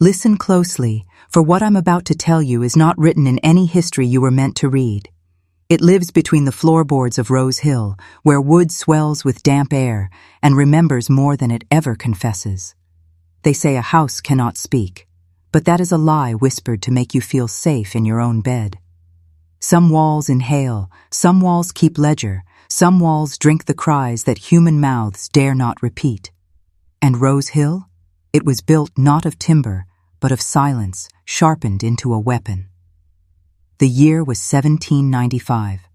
Listen closely, for what I'm about to tell you is not written in any history you were meant to read. It lives between the floorboards of Rose Hill, where wood swells with damp air and remembers more than it ever confesses. They say a house cannot speak, but that is a lie whispered to make you feel safe in your own bed. Some walls inhale, some walls keep ledger, some walls drink the cries that human mouths dare not repeat. And Rose Hill? It was built not of timber, but of silence, sharpened into a weapon. The year was 1795.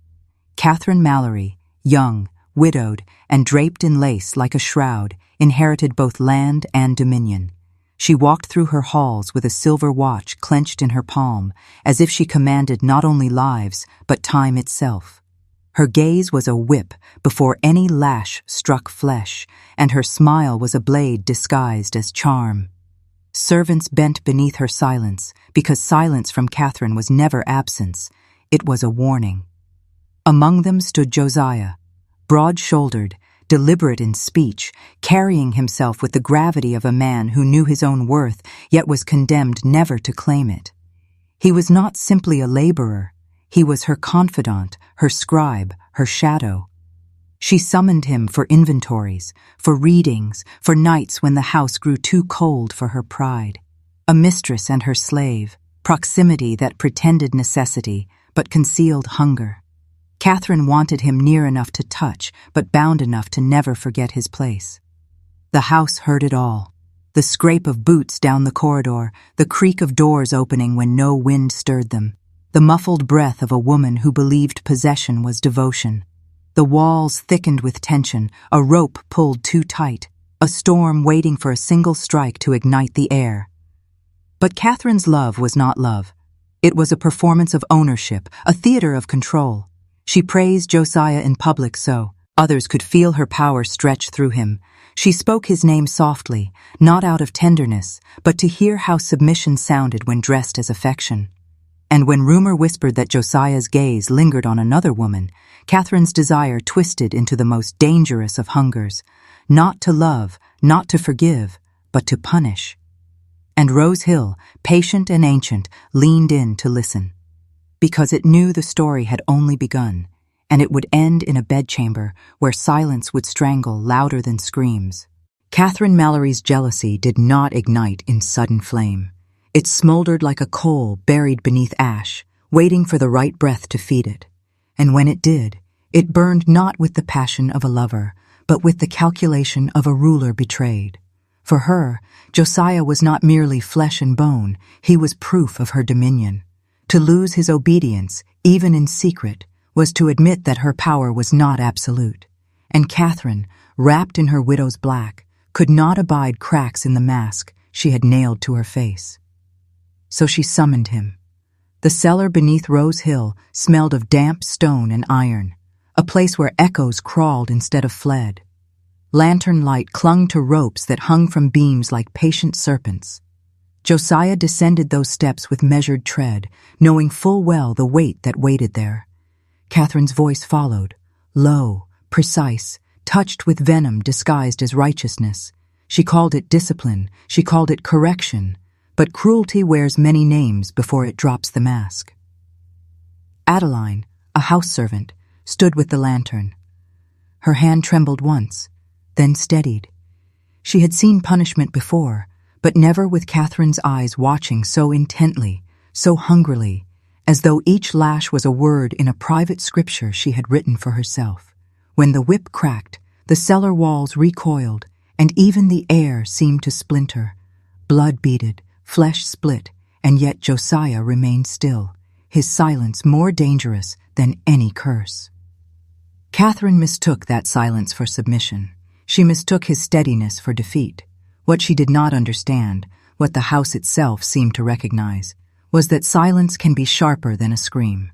Catherine Mallory, young, widowed, and draped in lace like a shroud, inherited both land and dominion. She walked through her halls with a silver watch clenched in her palm, as if she commanded not only lives, but time itself. Her gaze was a whip before any lash struck flesh, and her smile was a blade disguised as charm. Servants bent beneath her silence, because silence from Catherine was never absence, it was a warning. Among them stood Josiah, broad-shouldered, deliberate in speech, carrying himself with the gravity of a man who knew his own worth, yet was condemned never to claim it. He was not simply a laborer, he was her confidant, her scribe, her shadow. She summoned him for inventories, for readings, for nights when the house grew too cold for her pride. A mistress and her slave, proximity that pretended necessity, but concealed hunger. Catherine wanted him near enough to touch, but bound enough to never forget his place. The house heard it all. The scrape of boots down the corridor, the creak of doors opening when no wind stirred them, the muffled breath of a woman who believed possession was devotion. The walls thickened with tension, a rope pulled too tight, a storm waiting for a single strike to ignite the air. But Catherine's love was not love. It was a performance of ownership, a theater of control. She praised Josiah in public so others could feel her power stretch through him. She spoke his name softly, not out of tenderness, but to hear how submission sounded when dressed as affection. And when rumor whispered that Josiah's gaze lingered on another woman, Catherine's desire twisted into the most dangerous of hungers, not to love, not to forgive, but to punish. And Rose Hill, patient and ancient, leaned in to listen. Because it knew the story had only begun, and it would end in a bedchamber where silence would strangle louder than screams. Catherine Mallory's jealousy did not ignite in sudden flame. It smoldered like a coal buried beneath ash, waiting for the right breath to feed it. And when it did, it burned not with the passion of a lover, but with the calculation of a ruler betrayed. For her, Josiah was not merely flesh and bone, he was proof of her dominion. To lose his obedience, even in secret, was to admit that her power was not absolute. And Catherine, wrapped in her widow's black, could not abide cracks in the mask she had nailed to her face. So she summoned him. The cellar beneath Rose Hill smelled of damp stone and iron, a place where echoes crawled instead of fled. Lantern light clung to ropes that hung from beams like patient serpents. Josiah descended those steps with measured tread, knowing full well the weight that waited there. Catherine's voice followed, low, precise, touched with venom disguised as righteousness. She called it discipline, she called it correction, but cruelty wears many names before it drops the mask. Adeline, a house servant, stood with the lantern. Her hand trembled once, then steadied. She had seen punishment before, but never with Catherine's eyes watching so intently, so hungrily, as though each lash was a word in a private scripture she had written for herself. When the whip cracked, the cellar walls recoiled, and even the air seemed to splinter. Blood beaded, flesh split, and yet Josiah remained still, his silence more dangerous than any curse. Catherine mistook that silence for submission. She mistook his steadiness for defeat. What she did not understand, what the house itself seemed to recognize, was that silence can be sharper than a scream.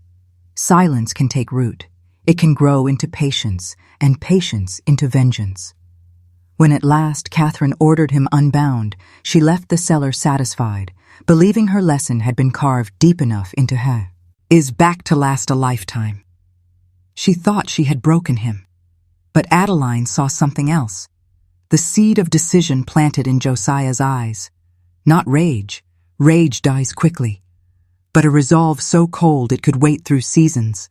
Silence can take root. It can grow into patience, and patience into vengeance. When at last Catherine ordered him unbound, she left the cellar satisfied, believing her lesson had been carved deep enough into her. Is back to last a lifetime. She thought she had broken him. But Adeline saw something else. The seed of decision planted in Josiah's eyes. Not rage. Rage dies quickly. But a resolve so cold it could wait through seasons.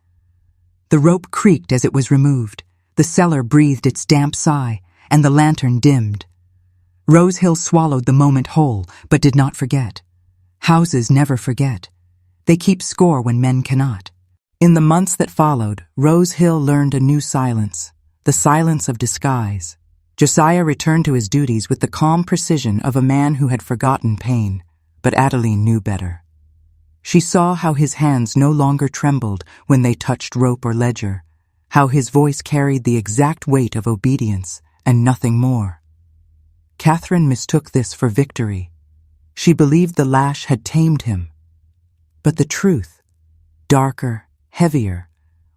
The rope creaked as it was removed. The cellar breathed its damp sigh, and the lantern dimmed. Rose Hill swallowed the moment whole, but did not forget. Houses never forget. They keep score when men cannot. In the months that followed, Rose Hill learned a new silence, the silence of disguise. Josiah returned to his duties with the calm precision of a man who had forgotten pain, but Adeline knew better. She saw how his hands no longer trembled when they touched rope or ledger, how his voice carried the exact weight of obedience and nothing more. Catherine mistook this for victory. She believed the lash had tamed him. But the truth, darker, heavier,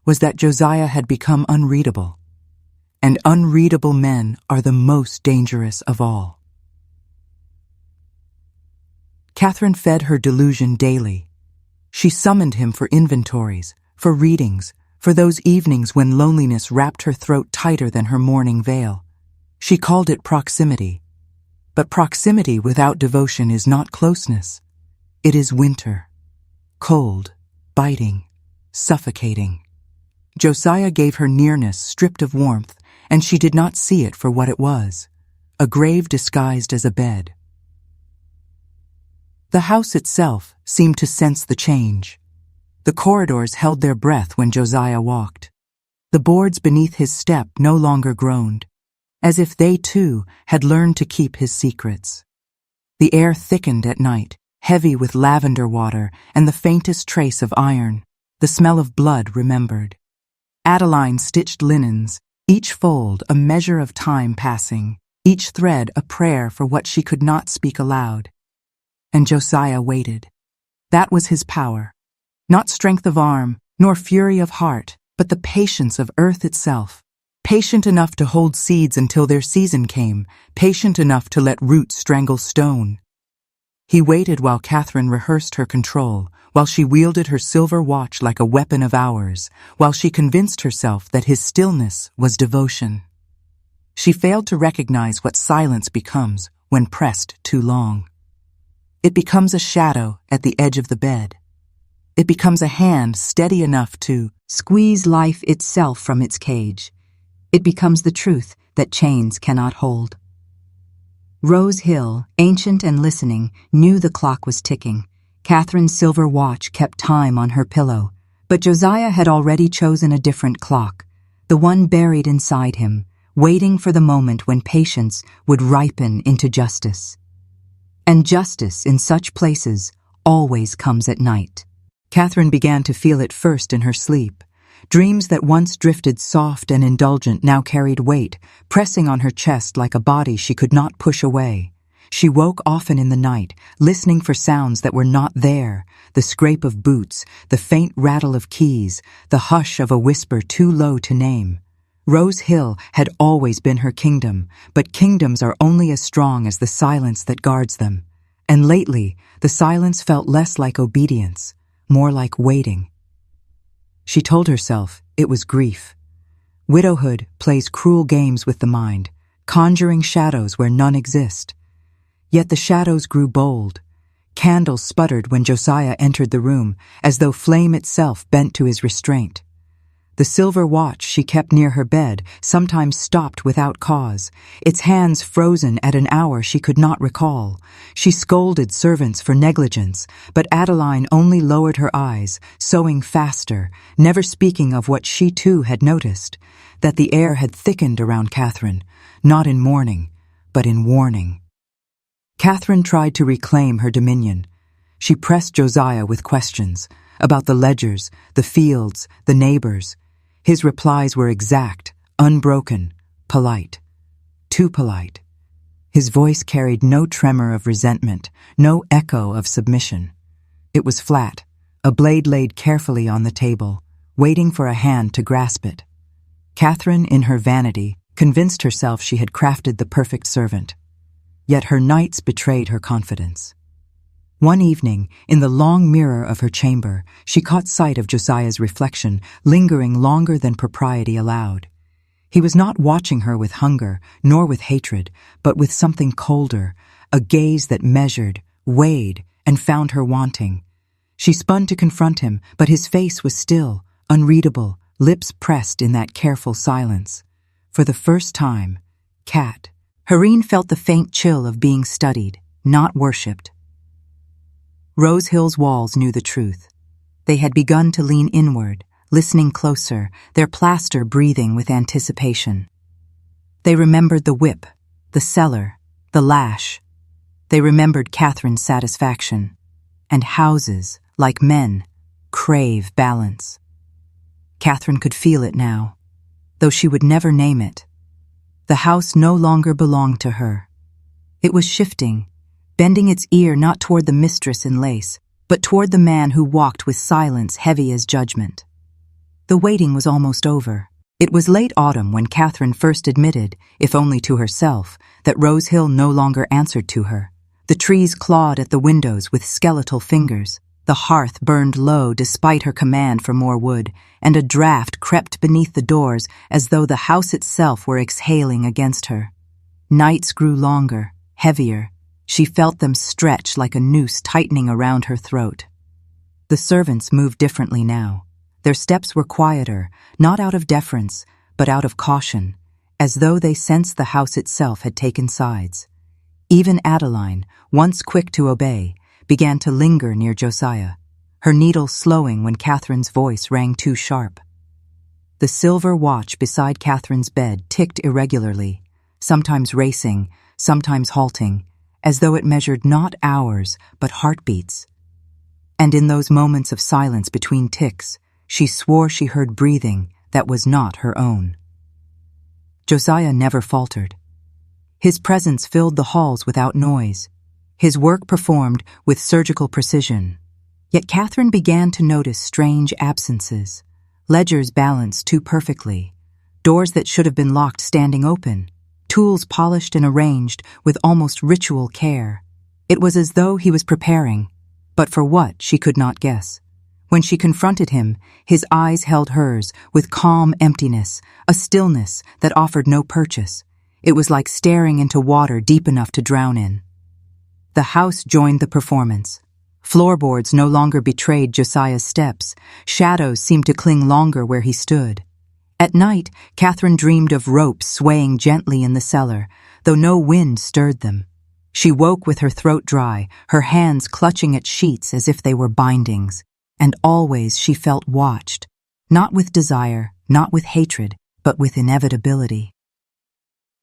was that Josiah had become unreadable. And unreadable men are the most dangerous of all. Catherine fed her delusion daily. She summoned him for inventories, for readings, for those evenings when loneliness wrapped her throat tighter than her mourning veil. She called it proximity. But proximity without devotion is not closeness. It is winter. Cold, biting, suffocating. Josiah gave her nearness stripped of warmth, and she did not see it for what it was, a grave disguised as a bed. The house itself seemed to sense the change. The corridors held their breath when Josiah walked. The boards beneath his step no longer groaned, as if they too had learned to keep his secrets. The air thickened at night, heavy with lavender water and the faintest trace of iron, the smell of blood remembered. Adeline stitched linens, each fold a measure of time passing, each thread a prayer for what she could not speak aloud. And Josiah waited. That was his power. Not strength of arm, nor fury of heart, but the patience of earth itself. Patient enough to hold seeds until their season came, patient enough to let roots strangle stone. He waited while Catherine rehearsed her control, while she wielded her silver watch like a weapon of hours, while she convinced herself that his stillness was devotion. She failed to recognize what silence becomes when pressed too long. It becomes a shadow at the edge of the bed. It becomes a hand steady enough to squeeze life itself from its cage. It becomes the truth that chains cannot hold. Rose Hill, ancient and listening, knew the clock was ticking. Catherine's silver watch kept time on her pillow, but Josiah had already chosen a different clock, the one buried inside him, waiting for the moment when patience would ripen into justice. And justice in such places always comes at night. Catherine began to feel it first in her sleep. Dreams that once drifted soft and indulgent now carried weight, pressing on her chest like a body she could not push away. She woke often in the night, listening for sounds that were not there, the scrape of boots, the faint rattle of keys, the hush of a whisper too low to name. Rose Hill had always been her kingdom, but kingdoms are only as strong as the silence that guards them. And lately, the silence felt less like obedience, more like waiting. She told herself it was grief. Widowhood plays cruel games with the mind, conjuring shadows where none exist. Yet the shadows grew bold. Candles sputtered when Josiah entered the room, as though flame itself bent to his restraint. The silver watch she kept near her bed sometimes stopped without cause, its hands frozen at an hour she could not recall. She scolded servants for negligence, but Adeline only lowered her eyes, sewing faster, never speaking of what she too had noticed, that the air had thickened around Catherine, not in mourning, but in warning. Catherine tried to reclaim her dominion. She pressed Josiah with questions about the ledgers, the fields, the neighbors. His replies were exact, unbroken, polite. Too polite. His voice carried no tremor of resentment, no echo of submission. It was flat, a blade laid carefully on the table, waiting for a hand to grasp it. Catherine, in her vanity, convinced herself she had crafted the perfect servant. Yet her nights betrayed her confidence. One evening, in the long mirror of her chamber, she caught sight of Josiah's reflection, lingering longer than propriety allowed. He was not watching her with hunger, nor with hatred, but with something colder, a gaze that measured, weighed, and found her wanting. She spun to confront him, but his face was still, unreadable, lips pressed in that careful silence. For the first time, Hareen felt the faint chill of being studied, not worshipped. Rose Hill's walls knew the truth. They had begun to lean inward, listening closer, their plaster breathing with anticipation. They remembered the whip, the cellar, the lash. They remembered Catherine's satisfaction. And houses, like men, crave balance. Catherine could feel it now, though she would never name it. The house no longer belonged to her. It was shifting, bending its ear not toward the mistress in lace, but toward the man who walked with silence heavy as judgment. The waiting was almost over. It was late autumn when Catherine first admitted, if only to herself, that Rose Hill no longer answered to her. The trees clawed at the windows with skeletal fingers. The hearth burned low despite her command for more wood, and a draft crept beneath the doors as though the house itself were exhaling against her. Nights grew longer, heavier. She felt them stretch like a noose tightening around her throat. The servants moved differently now. Their steps were quieter, not out of deference, but out of caution, as though they sensed the house itself had taken sides. Even Adeline, once quick to obey, began to linger near Josiah, her needle slowing when Catherine's voice rang too sharp. The silver watch beside Catherine's bed ticked irregularly, sometimes racing, sometimes halting, as though it measured not hours, but heartbeats. And in those moments of silence between ticks, she swore she heard breathing that was not her own. Josiah never faltered. His presence filled the halls without noise, his work performed with surgical precision. Yet Catherine began to notice strange absences, ledgers balanced too perfectly, doors that should have been locked standing open, tools polished and arranged with almost ritual care. It was as though he was preparing, but for what she could not guess. When she confronted him, his eyes held hers with calm emptiness, a stillness that offered no purchase. It was like staring into water deep enough to drown in. The house joined the performance. Floorboards no longer betrayed Josiah's steps. Shadows seemed to cling longer where he stood. At night, Catherine dreamed of ropes swaying gently in the cellar, though no wind stirred them. She woke with her throat dry, her hands clutching at sheets as if they were bindings. And always she felt watched, not with desire, not with hatred, but with inevitability.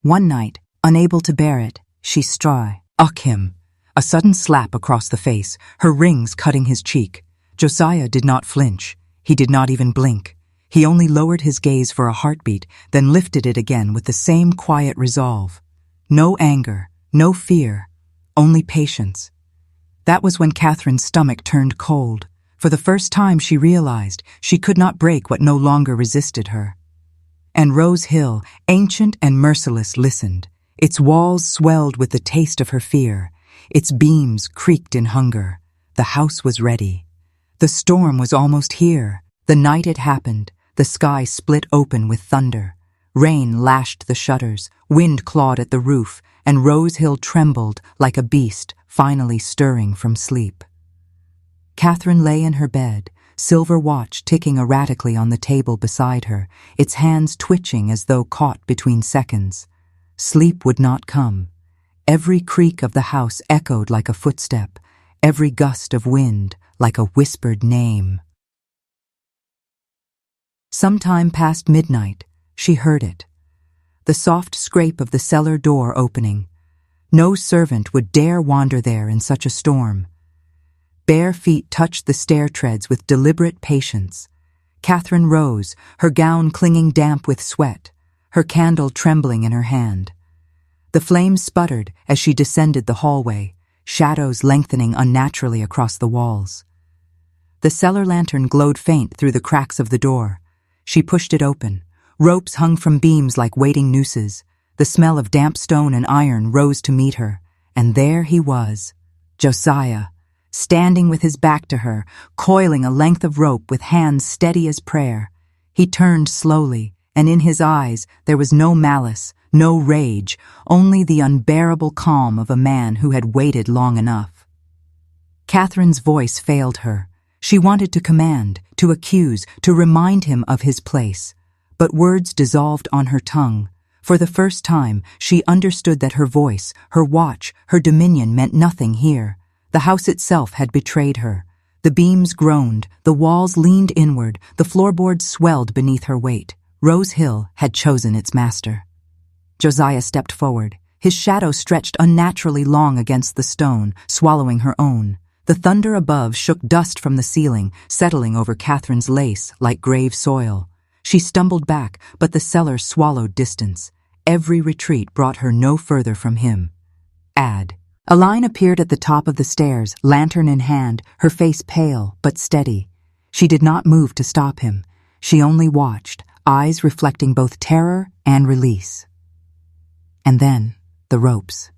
One night, unable to bear it, she struck him. A sudden slap across the face, her rings cutting his cheek. Josiah did not flinch. He did not even blink. He only lowered his gaze for a heartbeat, then lifted it again with the same quiet resolve. No anger, no fear, only patience. That was when Catherine's stomach turned cold. For the first time she realized she could not break what no longer resisted her. And Rose Hill, ancient and merciless, listened. Its walls swelled with the taste of her fear. Its beams creaked in hunger. The house was ready. The storm was almost here. The night it happened, the sky split open with thunder. Rain lashed the shutters, wind clawed at the roof, and Rose Hill trembled like a beast finally stirring from sleep. Catherine lay in her bed, silver watch ticking erratically on the table beside her, its hands twitching as though caught between seconds. Sleep would not come. Every creak of the house echoed like a footstep, every gust of wind like a whispered name. Sometime past midnight, she heard it. The soft scrape of the cellar door opening. No servant would dare wander there in such a storm. Bare feet touched the stair treads with deliberate patience. Catherine rose, her gown clinging damp with sweat, her candle trembling in her hand. The flames sputtered as she descended the hallway, shadows lengthening unnaturally across the walls. The cellar lantern glowed faint through the cracks of the door. She pushed it open. Ropes hung from beams like waiting nooses. The smell of damp stone and iron rose to meet her, and there he was, Josiah, standing with his back to her, coiling a length of rope with hands steady as prayer. He turned slowly, and in his eyes there was no malice, no rage, only the unbearable calm of a man who had waited long enough. Catherine's voice failed her. She wanted to command, to accuse, to remind him of his place. But words dissolved on her tongue. For the first time, she understood that her voice, her watch, her dominion meant nothing here. The house itself had betrayed her. The beams groaned, the walls leaned inward, the floorboards swelled beneath her weight. Rose Hill had chosen its master. Josiah stepped forward. His shadow stretched unnaturally long against the stone, swallowing her own. The thunder above shook dust from the ceiling, settling over Catherine's lace like grave soil. She stumbled back, but the cellar swallowed distance. Every retreat brought her no further from him. Aline appeared at the top of the stairs, lantern in hand, her face pale but steady. She did not move to stop him. She only watched, eyes reflecting both terror and release. And then, the ropes.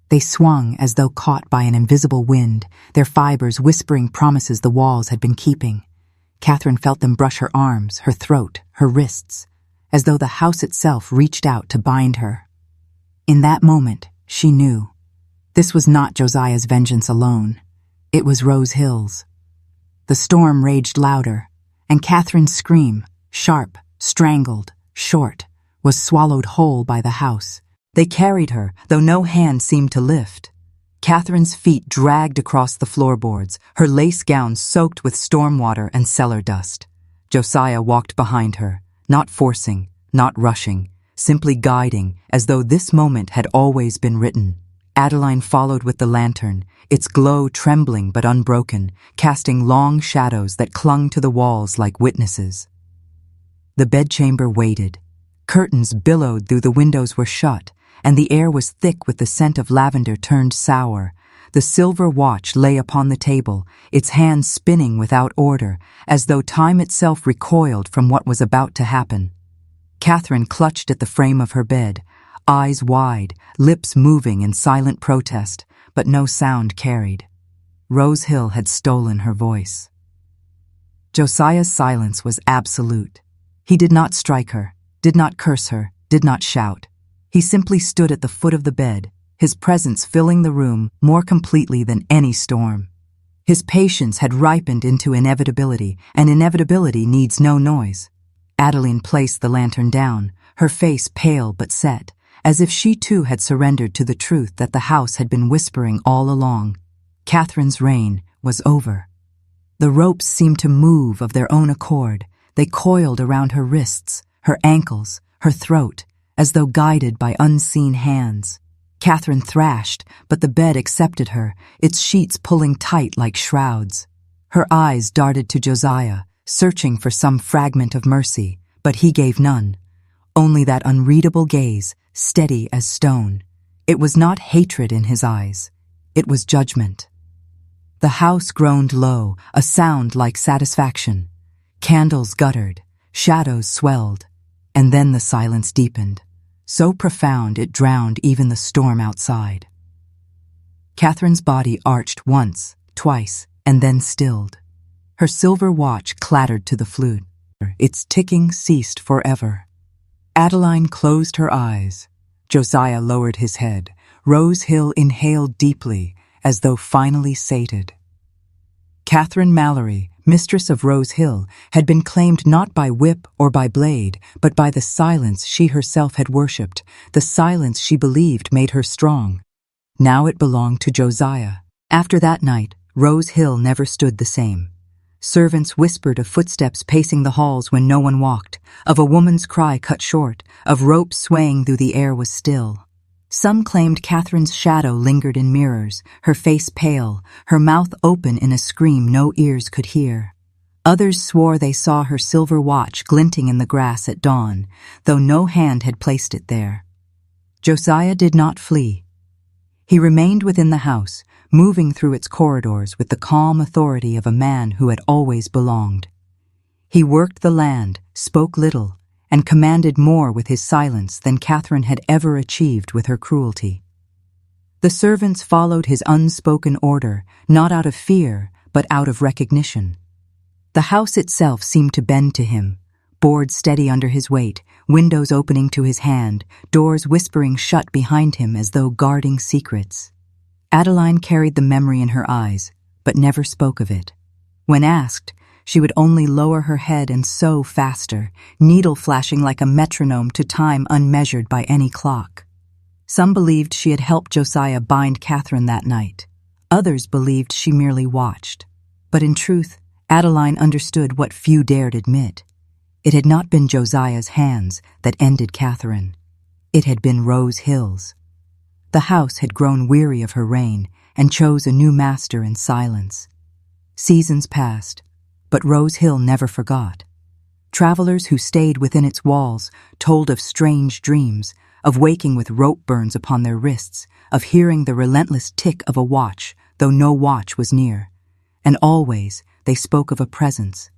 They swung as though caught by an invisible wind, their fibers whispering promises the walls had been keeping. Catherine felt them brush her arms, her throat, her wrists, as though the house itself reached out to bind her. In that moment, she knew. This was not Josiah's vengeance alone. It was Rose Hill's. The storm raged louder, and Catherine's scream, sharp, strangled, short, was swallowed whole by the house. They carried her, though no hand seemed to lift. Catherine's feet dragged across the floorboards, her lace gown soaked with storm water and cellar dust. Josiah walked behind her, not forcing, not rushing, simply guiding, as though this moment had always been written. Adeline followed with the lantern, its glow trembling but unbroken, casting long shadows that clung to the walls like witnesses. The bedchamber waited. Curtains billowed though the windows were shut, and the air was thick with the scent of lavender turned sour. The silver watch lay upon the table, its hands spinning without order, as though time itself recoiled from what was about to happen. Catherine clutched at the frame of her bed, eyes wide, lips moving in silent protest, but no sound carried. Rose Hill had stolen her voice. Josiah's silence was absolute. He did not strike her, did not curse her, did not shout. He simply stood at the foot of the bed, his presence filling the room more completely than any storm. His patience had ripened into inevitability, and inevitability needs no noise. Adeline placed the lantern down, her face pale but set, as if she too had surrendered to the truth that the house had been whispering all along. Catherine's reign was over. The ropes seemed to move of their own accord. They coiled around her wrists, her ankles, her throat, as though guided by unseen hands. Catherine thrashed, but the bed accepted her, its sheets pulling tight like shrouds. Her eyes darted to Josiah, searching for some fragment of mercy, but he gave none. Only that unreadable gaze, steady as stone. It was not hatred in his eyes. It was judgment. The house groaned low, a sound like satisfaction. Candles guttered, shadows swelled, and then the silence deepened, so profound it drowned even the storm outside. Catherine's body arched once, twice, and then stilled. Her silver watch clattered to the flute. Its ticking ceased forever. Adeline closed her eyes. Josiah lowered his head. Rose Hill inhaled deeply, as though finally sated. Catherine Mallory, mistress of Rose Hill, had been claimed not by whip or by blade, but by the silence she herself had worshipped, the silence she believed made her strong. Now it belonged to Josiah. After that night, Rose Hill never stood the same. Servants whispered of footsteps pacing the halls when no one walked, of a woman's cry cut short, of ropes swaying though the air was still. Some claimed Catherine's shadow lingered in mirrors, her face pale, her mouth open in a scream no ears could hear. Others swore they saw her silver watch glinting in the grass at dawn, though no hand had placed it there. Josiah did not flee. He remained within the house, moving through its corridors with the calm authority of a man who had always belonged. He worked the land, spoke little, and commanded more with his silence than Catherine had ever achieved with her cruelty. The servants followed his unspoken order, not out of fear, but out of recognition. The house itself seemed to bend to him, boards steady under his weight, windows opening to his hand, doors whispering shut behind him as though guarding secrets. Adeline carried the memory in her eyes, but never spoke of it. When asked, she would only lower her head and sew faster, needle flashing like a metronome to time unmeasured by any clock. Some believed she had helped Josiah bind Catherine that night. Others believed she merely watched. But in truth, Adeline understood what few dared admit. It had not been Josiah's hands that ended Catherine. It had been Rose Hill's. The house had grown weary of her reign and chose a new master in silence. Seasons passed, but Rose Hill never forgot. Travelers who stayed within its walls told of strange dreams, of waking with rope burns upon their wrists, of hearing the relentless tick of a watch, though no watch was near. And always they spoke of a presence,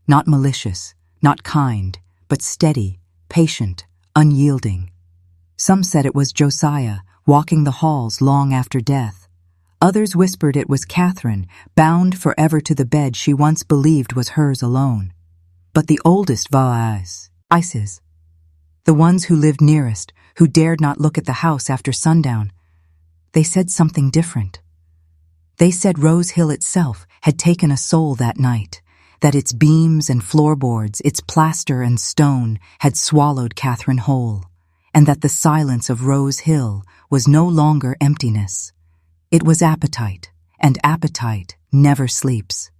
not malicious, not kind, but steady, patient, unyielding. Some said it was Josiah, walking the halls long after death. Others whispered it was Catherine, bound forever to the bed she once believed was hers alone. But the oldest voices, the ones who lived nearest, who dared not look at the house after sundown, they said something different. They said Rose Hill itself had taken a soul that night, that its beams and floorboards, its plaster and stone had swallowed Catherine whole, and that the silence of Rose Hill was no longer emptiness. It was appetite, and appetite never sleeps.